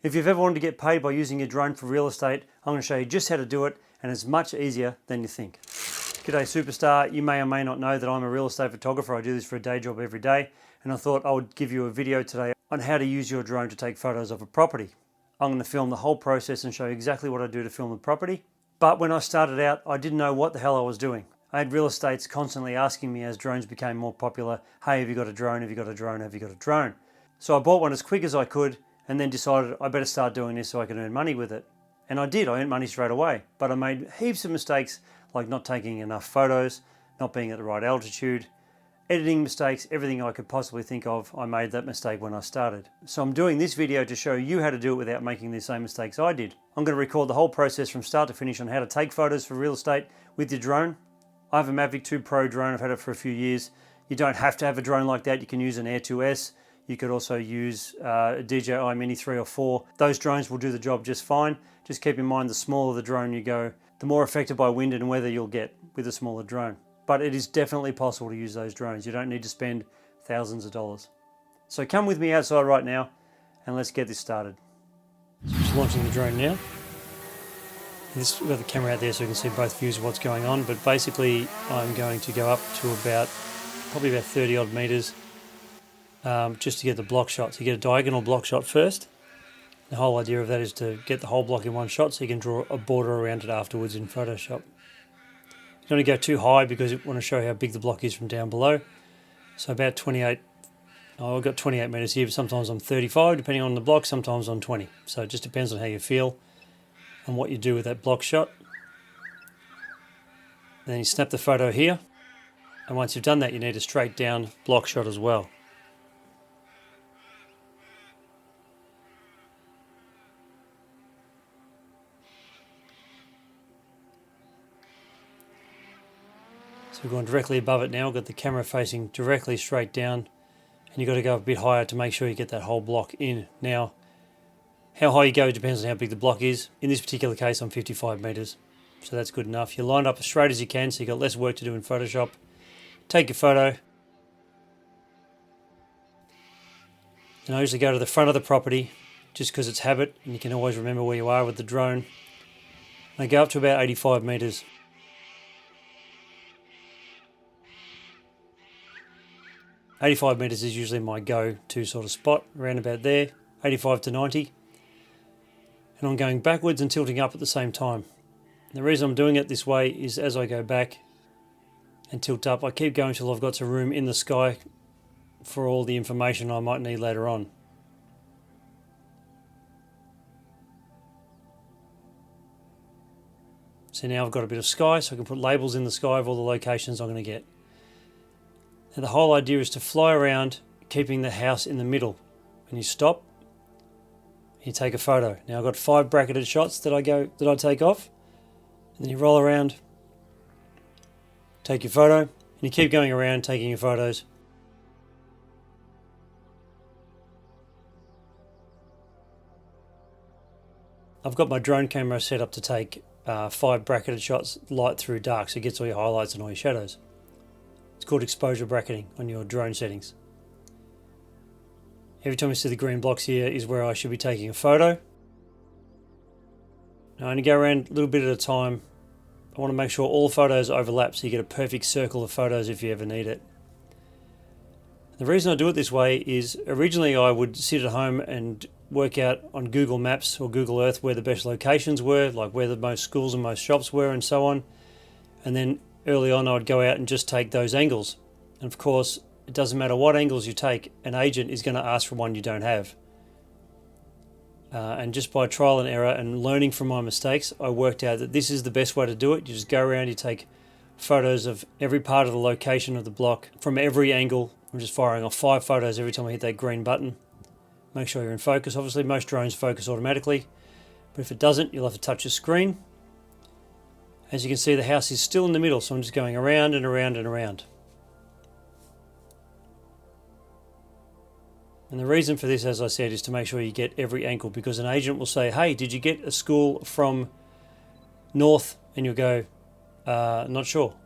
If you've ever wanted to get paid by using your drone for real estate, I'm going to show you just how to do it, and it's much easier than you think. G'day superstar, you may or may not know that I'm a real estate photographer. I do this for a day job every day, and I thought I would give you a video today on how to use your drone to take photos of a property. I'm going to film the whole process and show you exactly what I do to film the property. But when I started out, I didn't know what the hell I was doing. I had real estates constantly asking me as drones became more popular, hey, have you got a drone, have you got a drone, have you got a drone? So I bought one as quick as I could and then decided I better start doing this so I can earn money with it. And I did, I earned money straight away. But I made heaps of mistakes like not taking enough photos, not being at the right altitude, editing mistakes, everything I could possibly think of. I made that mistake when I started. So I'm doing this video to show you how to do it without making the same mistakes I did. I'm going to record the whole process from start to finish on how to take photos for real estate with your drone. I have a Mavic 2 Pro drone, I've had it for a few years. You don't have to have a drone like that, you can use an Air 2S. You could also use a DJI Mini 3 or 4. Those drones will do the job just fine. Just keep in mind the smaller the drone you go, the more affected by wind and weather you'll get with a smaller drone. But it is definitely possible to use those drones. You don't need to spend thousands of dollars. So come with me outside right now and let's get this started. So just launching the drone now. We've got the camera out there so we can see both views of what's going on, but basically I'm going to go up to probably about 30 odd meters just to get the block shot. So you get a diagonal block shot first. The whole idea of that is to get the whole block in one shot so you can draw a border around it afterwards in Photoshop. You don't want to go too high because you want to show how big the block is from down below. So about 28, I've got 28 meters here, but sometimes I'm 35 depending on the block, sometimes I'm 20. So it just depends on how you feel and what you do with that block shot. Then you snap the photo here, and once you've done that you need a straight down block shot as well. So we're going directly above it now, we've got the camera facing directly straight down, and you've got to go a bit higher to make sure you get that whole block in. Now, how high you go depends on how big the block is. In this particular case I'm 55 meters, so that's good enough. You line up as straight as you can so you've got less work to do in Photoshop. Take your photo, and I usually go to the front of the property just because it's habit and you can always remember where you are with the drone. I go up to about 85 meters. 85 meters is usually my go-to sort of spot, around about there, 85 to 90. And I'm going backwards and tilting up at the same time. And the reason I'm doing it this way is as I go back and tilt up, I keep going till I've got some room in the sky for all the information I might need later on. So now I've got a bit of sky, so I can put labels in the sky of all the locations I'm going to get. And the whole idea is to fly around, keeping the house in the middle. When you stop, you take a photo. Now I've got 5 bracketed shots that I take off, and then you roll around, take your photo, and you keep going around taking your photos. I've got my drone camera set up to take 5 bracketed shots light through dark, so it gets all your highlights and all your shadows. It's called exposure bracketing on your drone settings. Every time you see the green blocks here is where I should be taking a photo. Now I only go around a little bit at a time. I want to make sure all photos overlap so you get a perfect circle of photos if you ever need it. The reason I do it this way is originally I would sit at home and work out on Google Maps or Google Earth where the best locations were, like where the most schools and most shops were and so on. And then early on I would go out and just take those angles. And of course, it doesn't matter what angles you take, an agent is going to ask for one you don't have. And just by trial and error and learning from my mistakes, I worked out that this is the best way to do it. You just go around, you take photos of every part of the location of the block from every angle. I'm just firing off 5 photos every time I hit that green button. Make sure you're in focus. Obviously, most drones focus automatically, but if it doesn't, you'll have to touch the screen. As you can see, the house is still in the middle, so I'm just going around and around and around. And the reason for this, as I said, is to make sure you get every angle, because an agent will say, hey, did you get a school from north? And you'll go, not sure,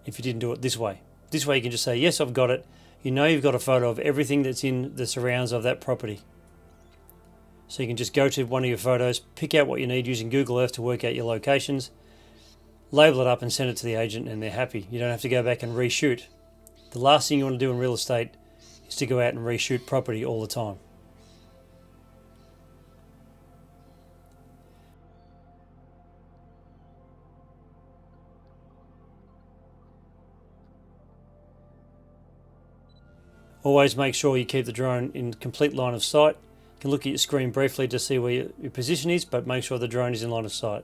if you didn't do it this way. This way you can just say, yes, I've got it. You know you've got a photo of everything that's in the surrounds of that property. So you can just go to one of your photos, pick out what you need using Google Earth to work out your locations, label it up and send it to the agent, and they're happy. You don't have to go back and reshoot. The last thing you want to do in real estate is to go out and reshoot property all the time. Always make sure you keep the drone in complete line of sight. You can look at your screen briefly to see where your position is, but make sure the drone is in line of sight.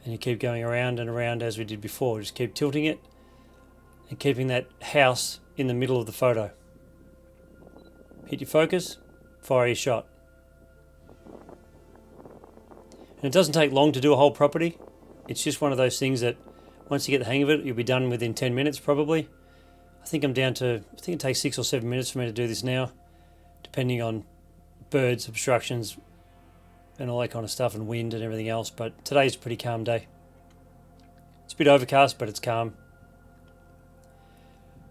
And you keep going around and around as we did before. Just keep tilting it and keeping that house in the middle of the photo. Hit your focus, fire your shot. And it doesn't take long to do a whole property. It's just one of those things that once you get the hang of it, you'll be done within 10 minutes probably. I think it takes 6 or 7 minutes for me to do this now, depending on birds, obstructions, and all that kind of stuff, and wind and everything else. But today's a pretty calm day. It's a bit overcast, but it's calm.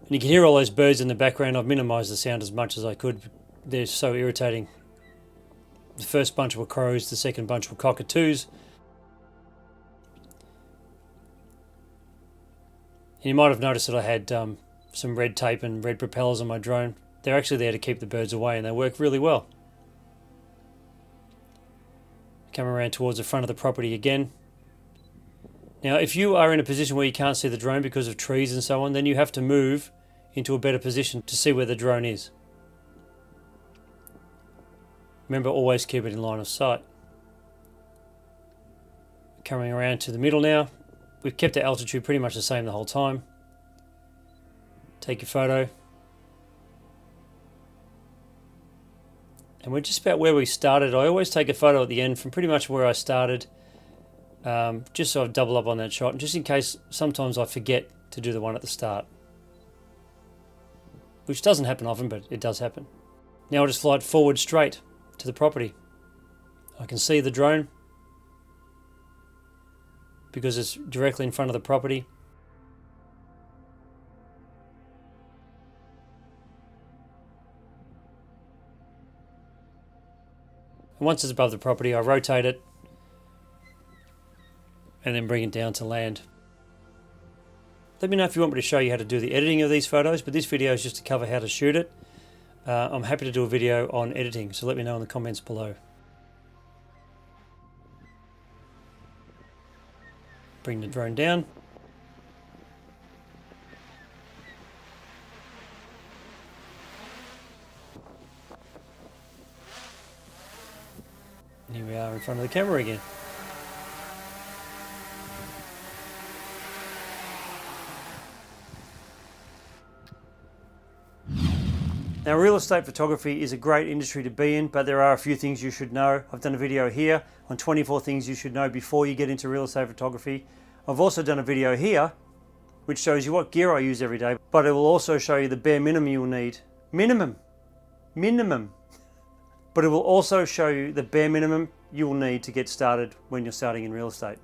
And you can hear all those birds in the background. I've minimised the sound as much as I could. They're so irritating. The first bunch were crows, the second bunch were cockatoos. And you might have noticed that I had some red tape and red propellers on my drone. They're actually there to keep the birds away, and they work really well. Come around towards the front of the property again. Now, if you are in a position where you can't see the drone because of trees and so on, then you have to move into a better position to see where the drone is. Remember, always keep it in line of sight. Coming around to the middle now. We've kept the altitude pretty much the same the whole time. Take your photo. And we're just about where we started. I always take a photo at the end from pretty much where I started, just so I double up on that shot, and just in case sometimes I forget to do the one at the start. Which doesn't happen often, but it does happen. Now I'll just fly it forward straight to the property. I can see the drone because it's directly in front of the property. And once it's above the property, I rotate it and then bring it down to land. Let me know if you want me to show you how to do the editing of these photos, but this video is just to cover how to shoot it. I'm happy to do a video on editing, so let me know in the comments below. Bring the drone down. And here we are in front of the camera again. Now, real estate photography is a great industry to be in, but there are a few things you should know. I've done a video here on 24 things you should know before you get into real estate photography. I've also done a video here which shows you what gear I use every day, but it will also show you the bare minimum you will need. Minimum. But it will also show you the bare minimum you will need to get started when you're starting in real estate.